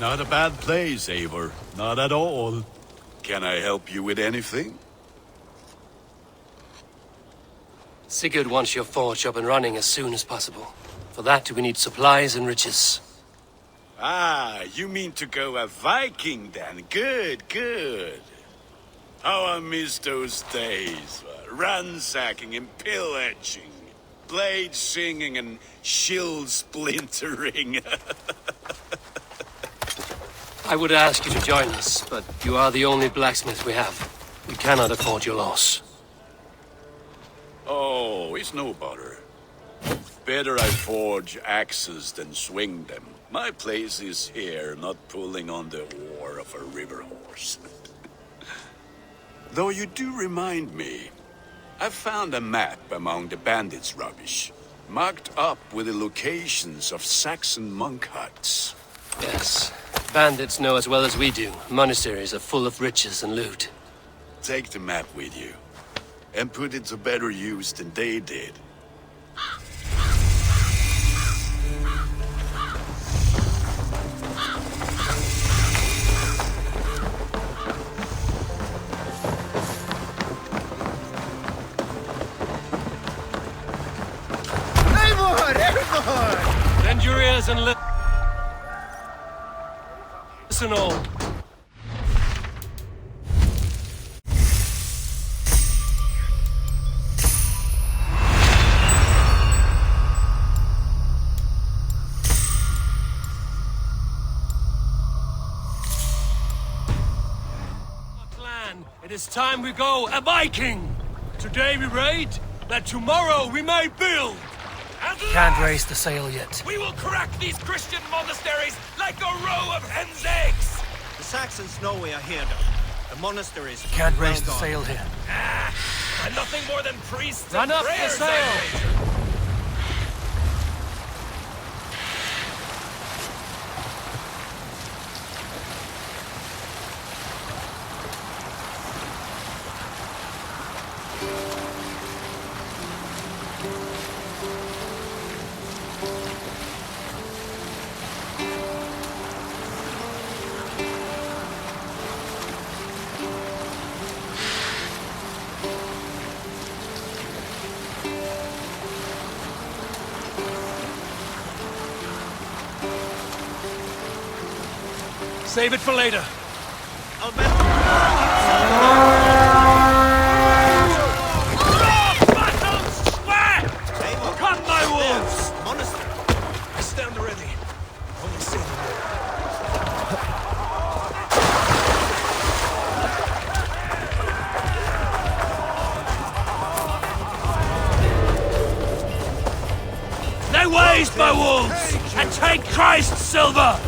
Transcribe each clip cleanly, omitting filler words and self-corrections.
Not a bad place, Eivor. Not at all. Can I help you with anything? Sigurd wants your forge up and running as soon as possible. For that, we need supplies and riches. Ah, you mean to go a Viking then? Good, good. How I miss those days. Ransacking and pillaging. Blade singing and shield splintering. I would ask you to join us, but you are the only blacksmith we have. We cannot afford your loss. Oh, it's no bother. Better I forge axes than swing them. My place is here, not pulling on the oar of a river horse. Though you do remind me, I found a map among the bandits' rubbish, marked up with the locations of Saxon monk huts. Yes. Bandits know as well as we do. Monasteries are full of riches and loot. Take the map with you, and put it to better use than they did. Lend your ears and listen all. It is time we go a Viking! Today we raid, that tomorrow we may build! Can't raise the sail yet. We will crack these Christian monasteries like a row of hen's eggs! The Saxons know we are here, though. The monasteries... Can't raise the sail here. And nothing more than priests Run and up the prayers, sail! Save it for later. I'll bet... Cut my wolves! Monastery. I stand ready. Only say the word. They waste my wolves! And take Christ's silver!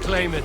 Claim it.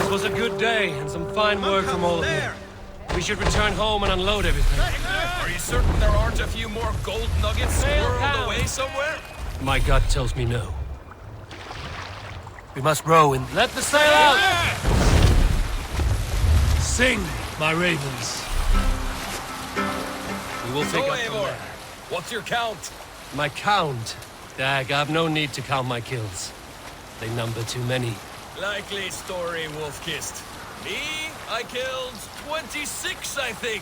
It was a good day and some fine work from all of you. We should return home and unload everything. Are you certain there aren't a few more gold nuggets squirreled away somewhere? My gut tells me no. We must row and let the sail out! Sing, my ravens. We will pick So, up from Eivor, there. what's your count? My count? Dag, I've no need to count my kills. They number too many. Likely story, Wolf-Kissed. Me, I killed 26, I think.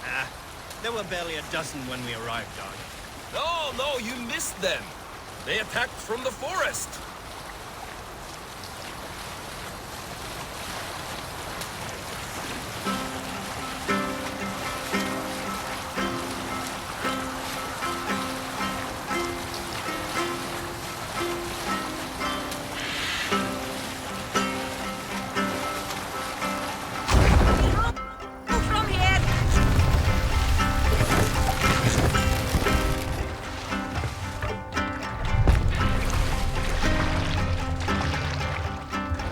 Ah, there were barely a dozen when we arrived, Dog. No, you missed them. They attacked from the forest. From here!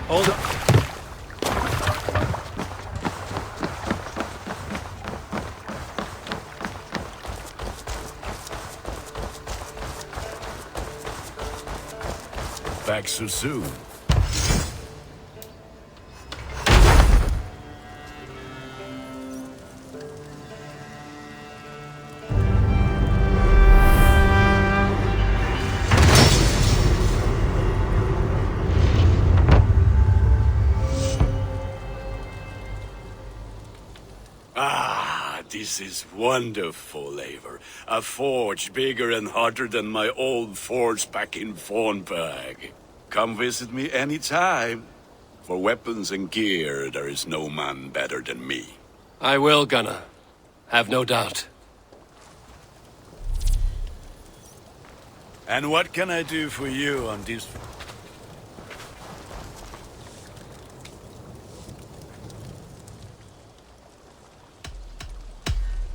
Hold up. Back so soon. This is wonderful, Eivor. A forge bigger and hotter than my old forge back in Fornberg. Come visit me anytime. For weapons and gear, there is no man better than me. I will, Gunnar. Have no doubt. And what can I do for you on this?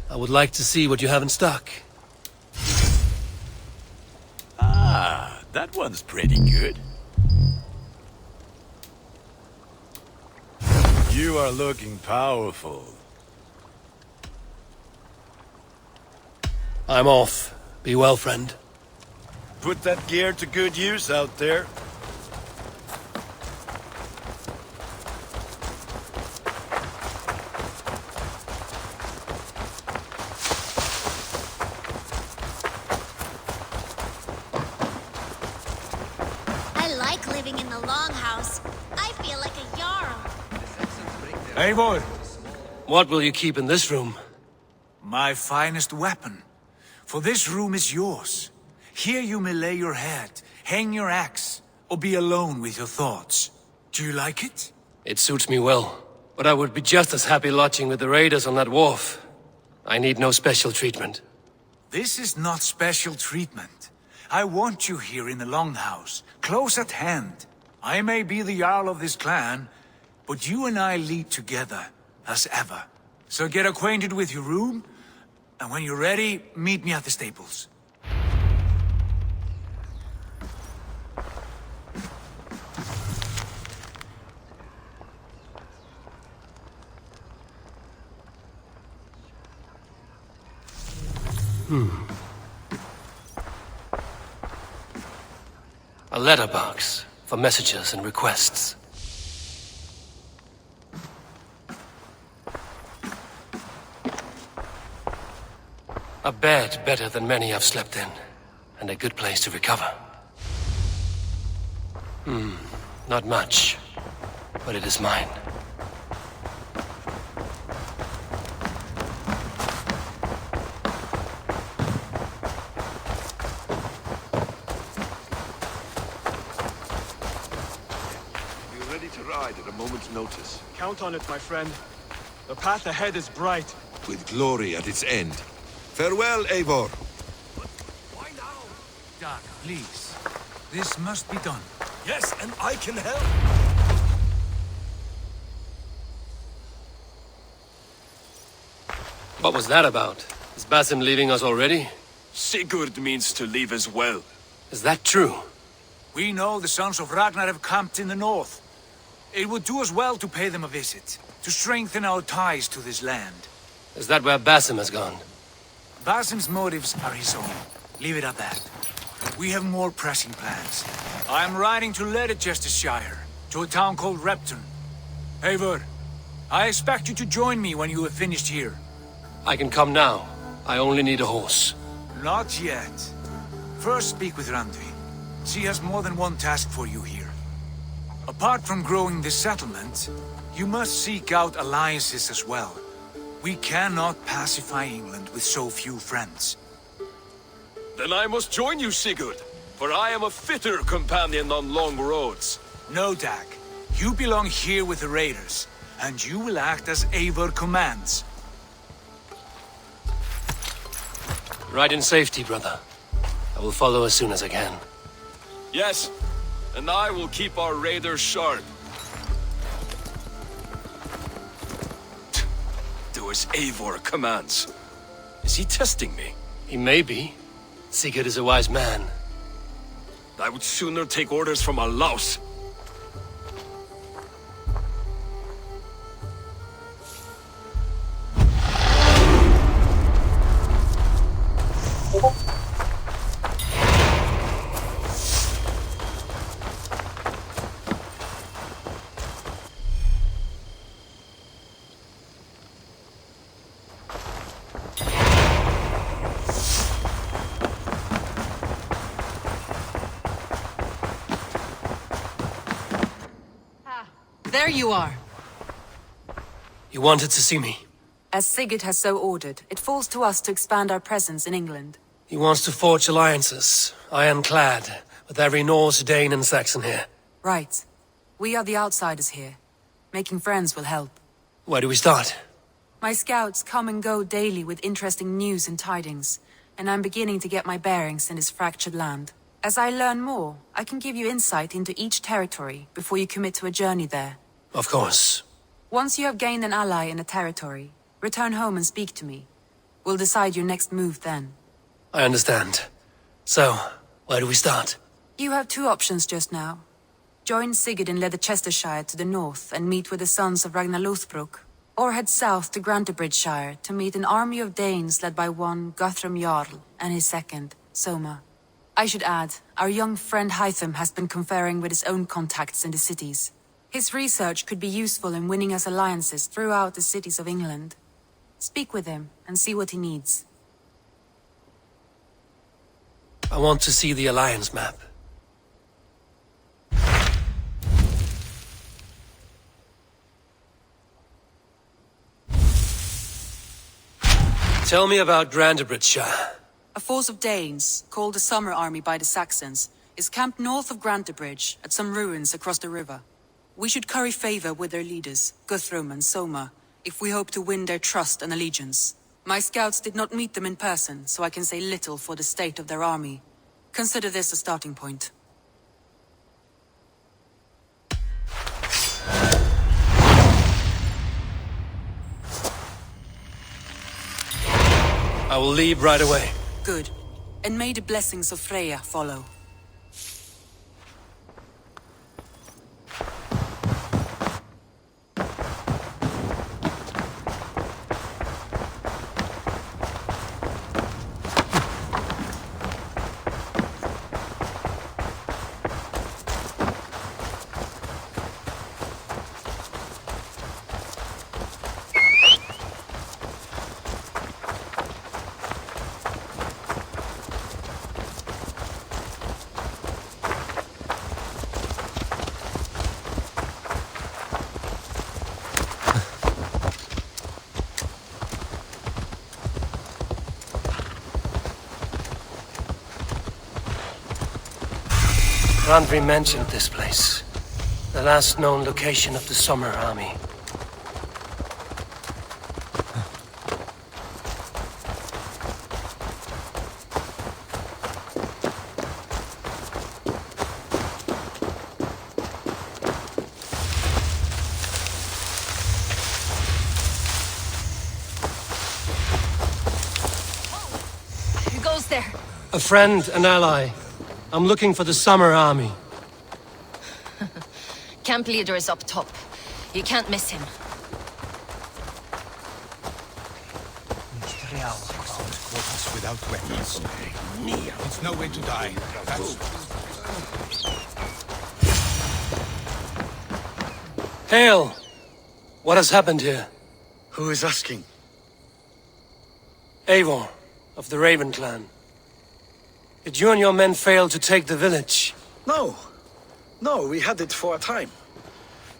I would like to see what you have in stock. Ah, that one's pretty good. You are looking powerful. I'm off. Be well, friend. Put that gear to good use out there. I like living in the longhouse. I feel like a jarl. Eivor, What will you keep in this room? my finest weapon. For this room is yours. Here you may lay your head, hang your axe, or be alone with your thoughts. Do you like it? It suits me well. But I would be just as happy lodging with the raiders on that wharf. I need no special treatment. This is not special treatment. I want you here in the Longhouse, close at hand. I may be the Jarl of this clan, but you and I lead together, as ever. So get acquainted with your room, and when you're ready, meet me at the stables. A letterbox for messages and requests. A bed better than many I've slept in, and a good place to recover. Not much, but it is mine. Be ready to ride at a moment's notice, Count on it, my friend. The path ahead is bright. with glory at its end. Farewell, Eivor. Why now? Doc, please. This must be done. Yes, and I can help. What was that about? Is Basim leaving us already? Sigurd means to leave as well. Is that true? We know the sons of Ragnar have camped in the north. It would do us well to pay them a visit, to strengthen our ties to this land. Is that where Basim has gone? Basim's motives are his own. Leave it at that. We have more pressing plans. I am riding to Leicestershire, to a town called Repton. Eivor, I expect you to join me when you have finished here. I can come now. I only need a horse. Not yet. First speak with Randvi. She has more than one task for you here. Apart from growing this settlement, you must seek out alliances as well. We cannot pacify England with so few friends. Then I must join you, Sigurd, for I am a fitter companion on long roads. No, Dag. You belong here with the raiders, and you will act as Eivor commands. Ride in safety, brother. I will follow as soon as I can. Yes, and I will keep our raiders sharp. Do as Eivor commands. Is he testing me? He may be. Sigurd is a wise man. I would sooner take orders from a louse. There you are. You wanted to see me? As Sigurd has so ordered, it falls to us to expand our presence in England. He wants to forge alliances, ironclad, with every Norse, Dane and Saxon here. Right. We are the outsiders here. Making friends will help. Where do we start? My scouts come and go daily with interesting news and tidings, and I'm beginning to get my bearings in this fractured land. As I learn more, I can give you insight into each territory before you commit to a journey there. Of course. Once you have gained an ally in a territory, return home and speak to me. We'll decide your next move then. I understand. So, where do we start? You have two options just now. Join Sigurd in Leicestershire to the north and meet with the sons of Ragnar Lothbrok, or head south to Grantebridgeshire to meet an army of Danes led by one Guthrum Jarl and his second, Soma. I should add, our young friend Hytham has been conferring with his own contacts in the cities. His research could be useful in winning us alliances throughout the cities of England. Speak with him and see what he needs. I want to see the alliance map. Tell me about Grantebridgeshire. A force of Danes, called the Summer Army by the Saxons, is camped north of Grantebridge at some ruins across the river. We should curry favor with their leaders, Guthrum and Soma, if we hope to win their trust and allegiance. My scouts did not meet them in person, so I can say little for the state of their army. Consider this a starting point. I will leave right away. Good. And may the blessings of Freya follow. Randvi mentioned this place. The last known location of the Summer Army. Who goes there? A friend, an ally. I'm looking for the Summer Army. Camp leader is up top. You can't miss him. Without weapons. It's no way to die. Hail! What has happened here? Who is asking? Eivor, of the Raven clan. Did you and your men fail to take the village? No. No, we had it for a time.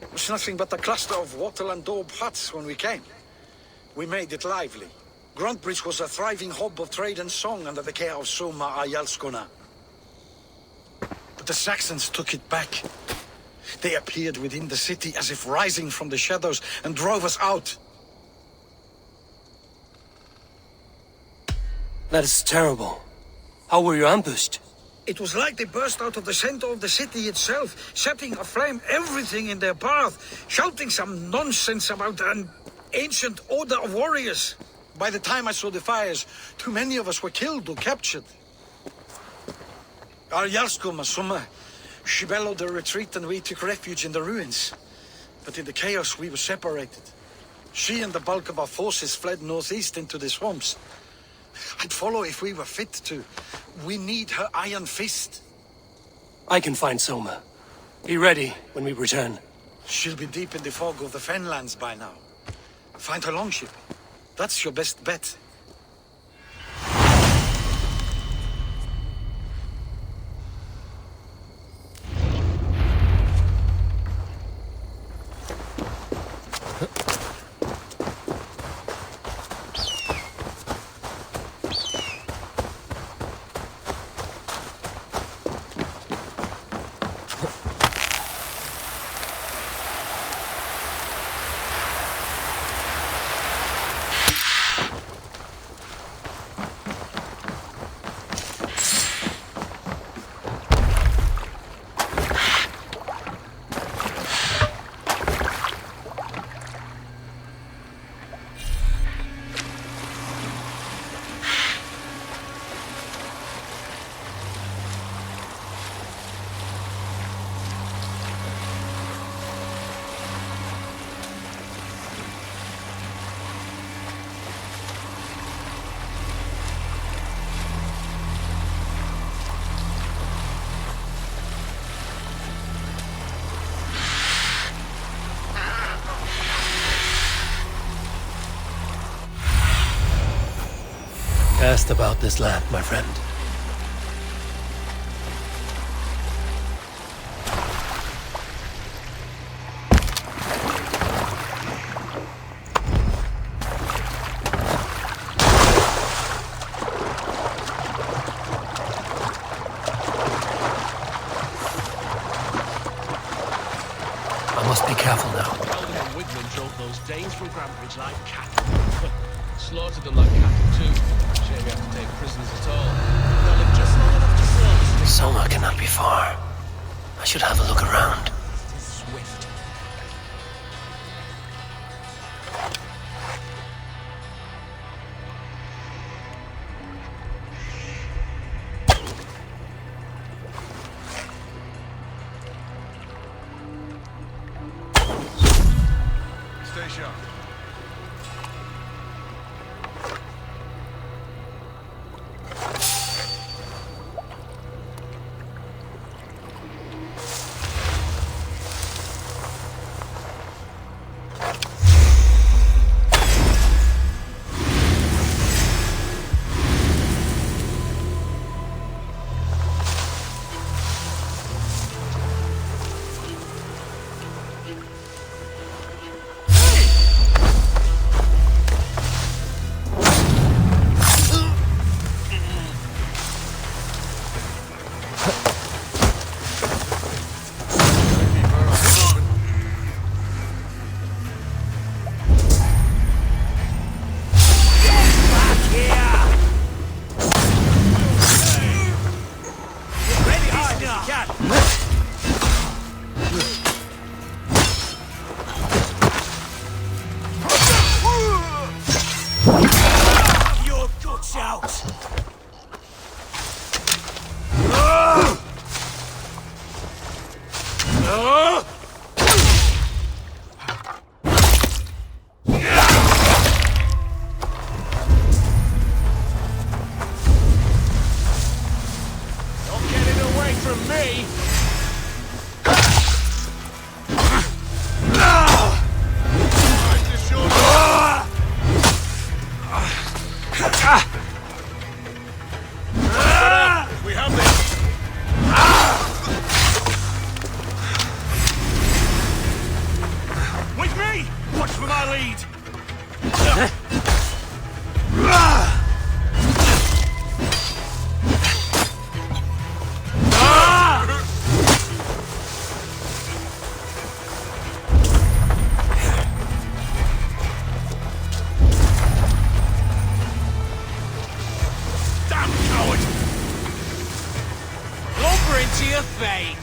It was nothing but a cluster of wattle and daub huts when we came. We made it lively. Gruntbridge was a thriving hub of trade and song under the care of Soma Ayalskona. But the Saxons took it back. They appeared within the city as if rising from the shadows and drove us out. That is terrible. How were you ambushed? It was like they burst out of the center of the city itself, setting aflame everything in their path, shouting some nonsense about an ancient order of warriors. By the time I saw the fires, too many of us were killed or captured. Our Yarskoma, Summa, she bellowed a retreat and we took refuge in the ruins. But in the chaos we were separated. She and the bulk of our forces fled northeast into the swamps. I'd follow if we were fit to. We need her iron fist. I can find Soma. Be ready when we return. She'll be deep in the fog of the Fenlands by now. Find her longship. That's your best bet. Cast about this land, my friend. I must be careful now. Weldon and Wigman drove those Danes from Grantbridge like cattle. Slaughtered them like cattle too. Shame we have to take prisoners at all. They'll live just long enough to serve. Soma cannot be far. I should have a look around. Swift. Stay sharp. for my lead! Damn coward! Lumber into your fate!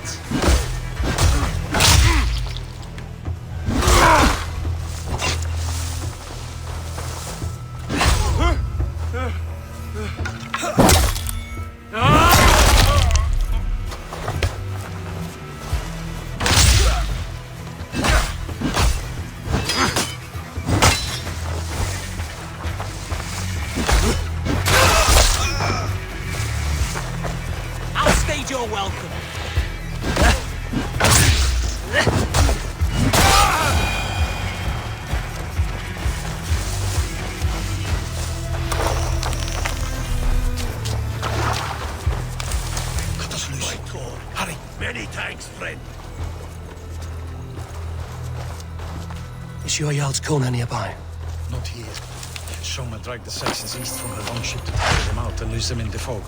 You're welcome. Cut us loose. Hurry. Many thanks, friend. Is your Jarl's Kona nearby? Not here. Soma dragged the Saxons east from her longship to tire them out and lose them in the fog.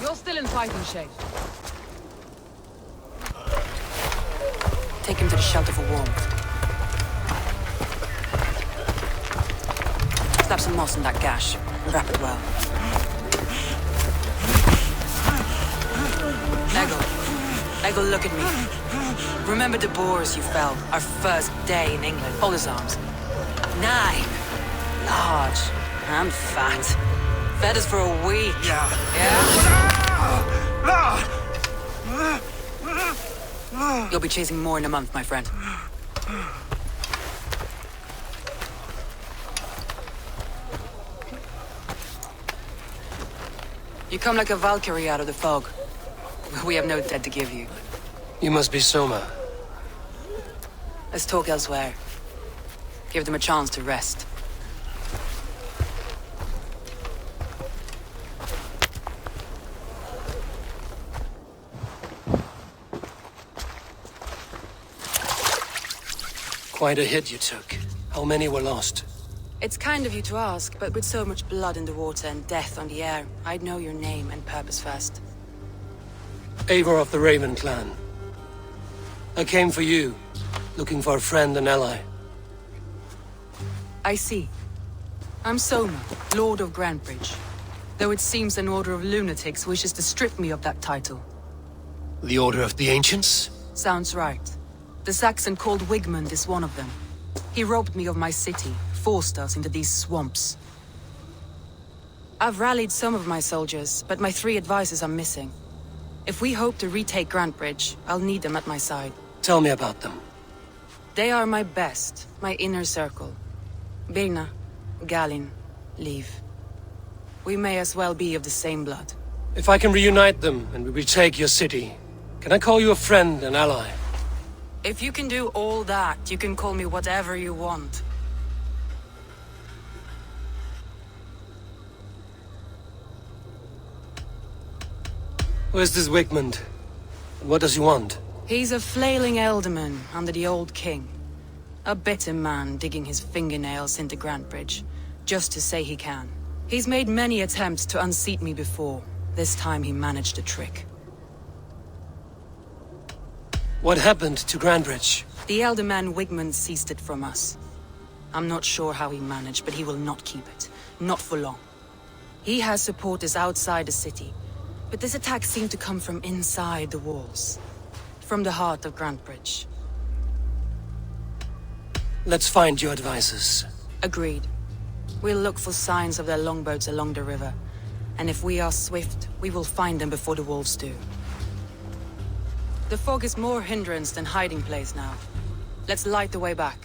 You're still in fighting shape. Take him to the shelter for warmth. Slap some moss in that gash and wrap it well. Eggle, look at me. Remember the boars you felled our first day in England? Hold his arms. 9. Large and fat. Fed us for a week. Yeah? You'll be chasing more in a month, my friend. You come like a Valkyrie out of the fog. We have no dead to give you. You must be Soma. Let's talk elsewhere. Give them a chance to rest. Quite a hit you took. How many were lost? It's kind of you to ask, but with so much blood in the water and death on the air, I'd know your name and purpose first. Eivor of the Raven clan. I came for you, looking for a friend and ally. I see. I'm Soma, Lord of Grantebridge. Though it seems an order of lunatics wishes to strip me of that title. The Order of the Ancients? Sounds right. The Saxon called Wigmund is one of them. He robbed me of my city, forced us into these swamps. I've rallied some of my soldiers, but my 3 advisors are missing. If we hope to retake Grantebridge, I'll need them at my side. Tell me about them. They are my best, my inner circle. Birna, Galin, Liv. We may as well be of the same blood. If I can reunite them and we retake your city, can I call you a friend and ally? If you can do all that, you can call me whatever you want. Where's this Wigmund? And what does he want? He's a flailing elderman under the old king. A bitter man digging his fingernails into Grantebridge, just to say he can. He's made many attempts to unseat me before. This time he managed a trick. What happened to Grantebridge? The elderman Wigmund seized it from us. I'm not sure how he managed, but he will not keep it. Not for long. He has supporters outside the city, but this attack seemed to come from inside the walls. From the heart of Grantebridge. Let's find your advisors. Agreed. We'll look for signs of their longboats along the river. And if we are swift, we will find them before the wolves do. The fog is more hindrance than hiding place now. Let's light the way back.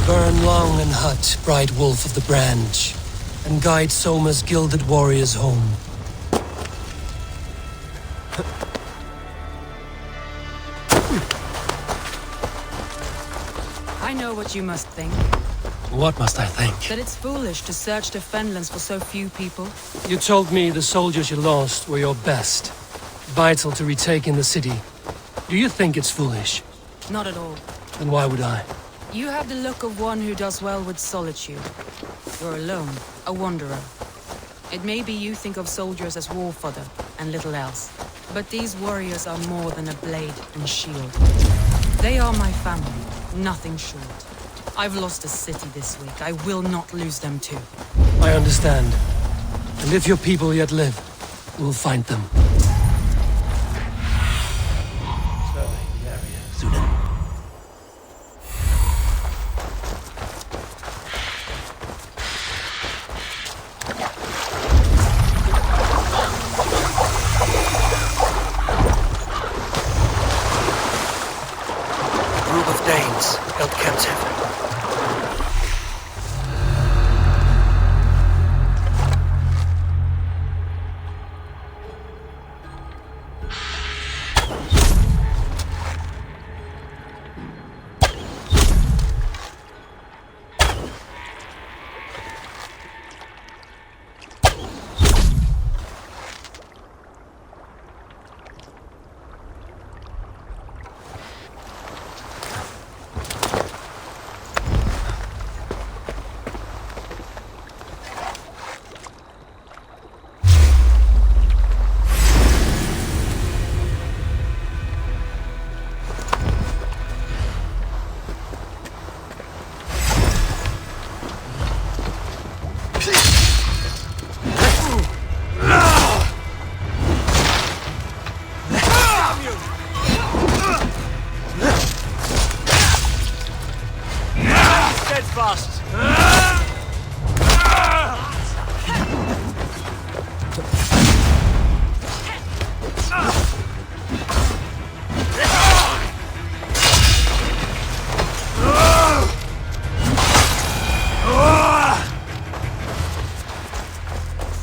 Burn long and hut, bright wolf of the branch, and guide Soma's gilded warriors home. I know what you must think. What must I think? That it's foolish to search the Fenlands for so few people. You told me the soldiers you lost were your best, vital to retaking the city. Do you think it's foolish? Not at all. Then why would I? You have the look of one who does well with solitude. You're alone, a wanderer. It may be you think of soldiers as war fodder and little else. But these warriors are more than a blade and shield. They are my family, nothing short. I've lost a city this week. I will not lose them too. I understand. And if your people yet live, we'll find them. Survey the area, Sudan. Held captive.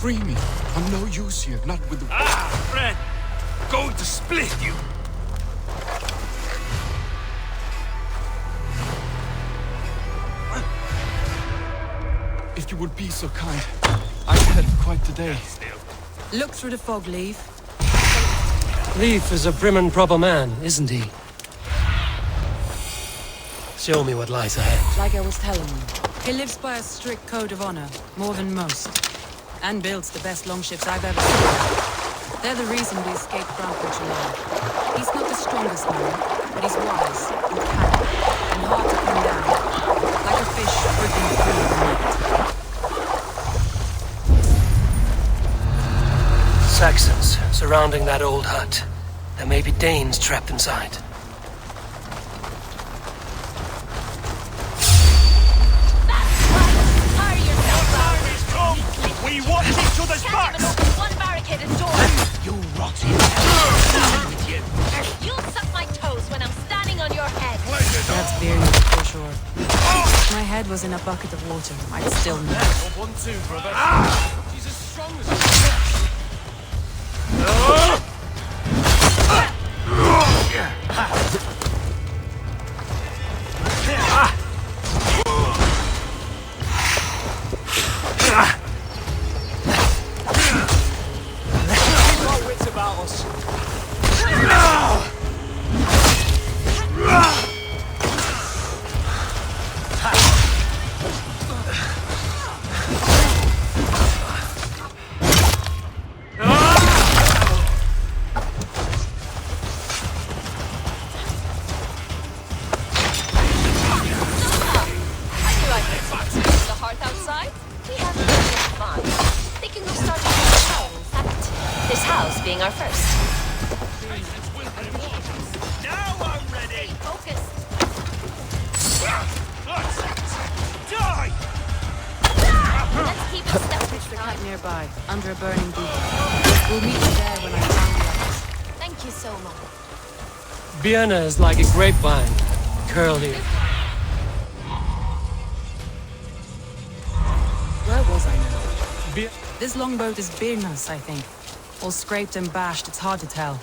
Free me. I'm no use here, not with the... friend! Going to split you! If you would be so kind, I've had quite the day. Look through the fog, Leaf. Leaf is a prim and proper man, isn't he? Show me what lies ahead. Like I was telling you, he lives by a strict code of honor, more than most. And builds the best longships I've ever seen. They're the reason we escaped Grantbridge alive. He's not the strongest man, but he's wise and cunning, and hard to pin down. Like a fish wriggling through the net. Saxons surrounding that old hut. There may be Danes trapped inside. We watch each other's backs! One barricaded door! You rotten hell! With you! You'll suck my toes when I'm standing on your head! That's very for sure. If my head was in a bucket of water, I'd still know. 1-2, brother. She's as strong as... being our first. Now I'm ready! Focus. Die! Let's keep it stealthy. Pitch the cut nearby, under a burning beacon. We'll meet you there when I find the others. Thank you so much. Vienna is like a grapevine, curly. Where was I now? This longboat is Birna's, I think. All scraped and bashed, it's hard to tell.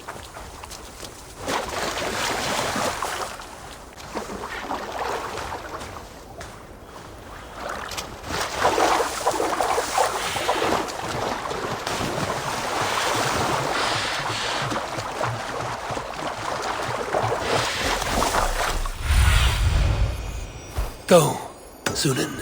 Go, Sunan.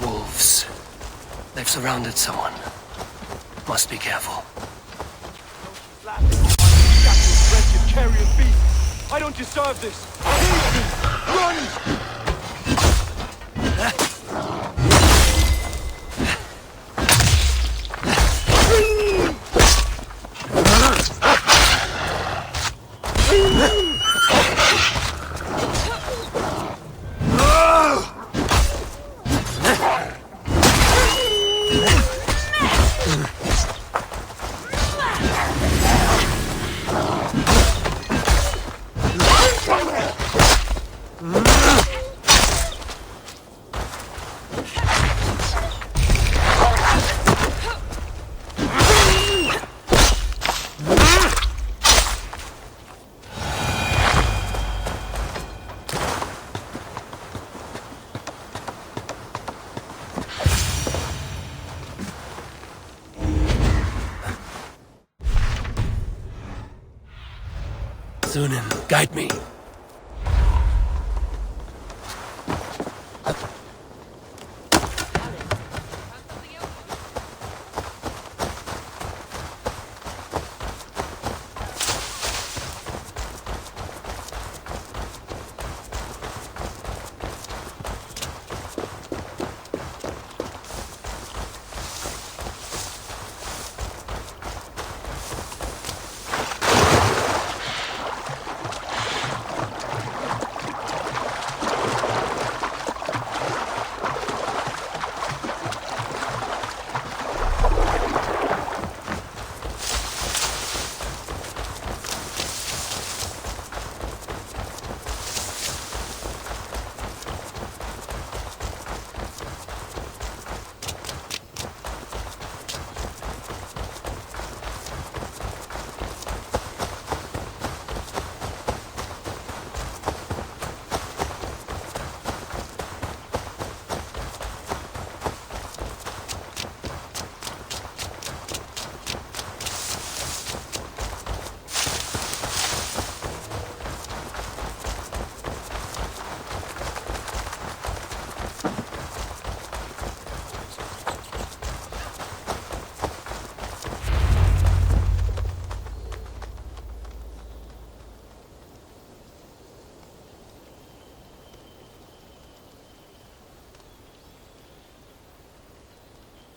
Wolves. They've surrounded someone. Must be careful. Wretched carrion beast! I don't deserve this! Run! Sunan, guide me.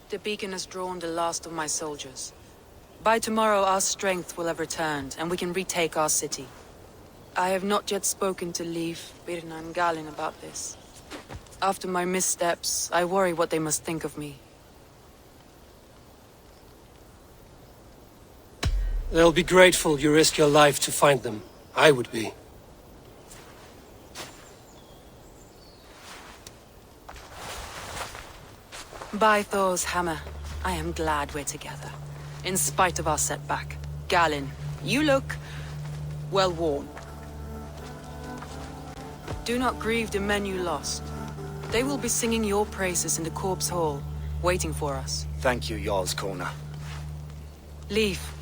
The beacon has drawn the last of my soldiers. By tomorrow our strength will have returned, and we can retake our city. I have not yet spoken to Leif, Birna and Galin about this. After my missteps, I worry what they must think of me. They'll be grateful you risk your life to find them. I would be. By Thor's hammer, I am glad we're together. In spite of our setback. Galin, you look well worn. Do not grieve the men you lost. They will be singing your praises in the corpse hall, waiting for us. Thank you, Jarl's Corner. Leif,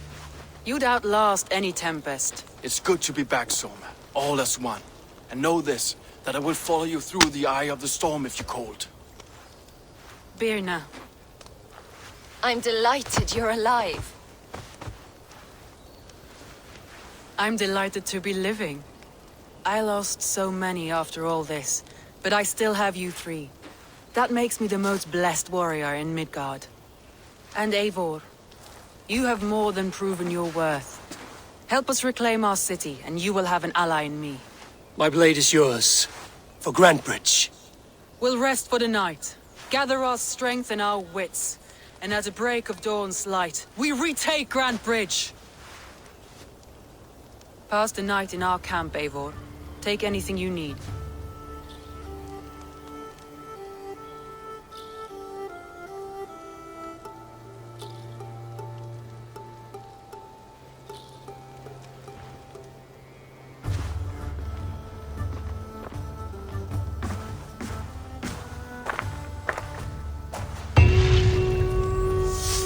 you'd outlast any tempest. It's good to be back, Soma. All as one. And know this, that I will follow you through the eye of the storm if you're cold. Birna, I'm delighted you're alive. I'm delighted to be living. I lost so many after all this, but I still have you three. That makes me the most blessed warrior in Midgard. And Eivor, you have more than proven your worth. Help us reclaim our city, and you will have an ally in me. My blade is yours. For Grantebridge. We'll rest for the night, gather our strength and our wits, and at the break of dawn's light, we retake Grantebridge! Pass the night in our camp, Eivor. Take anything you need.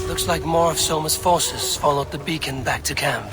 Looks like more of Soma's forces followed the beacon back to camp.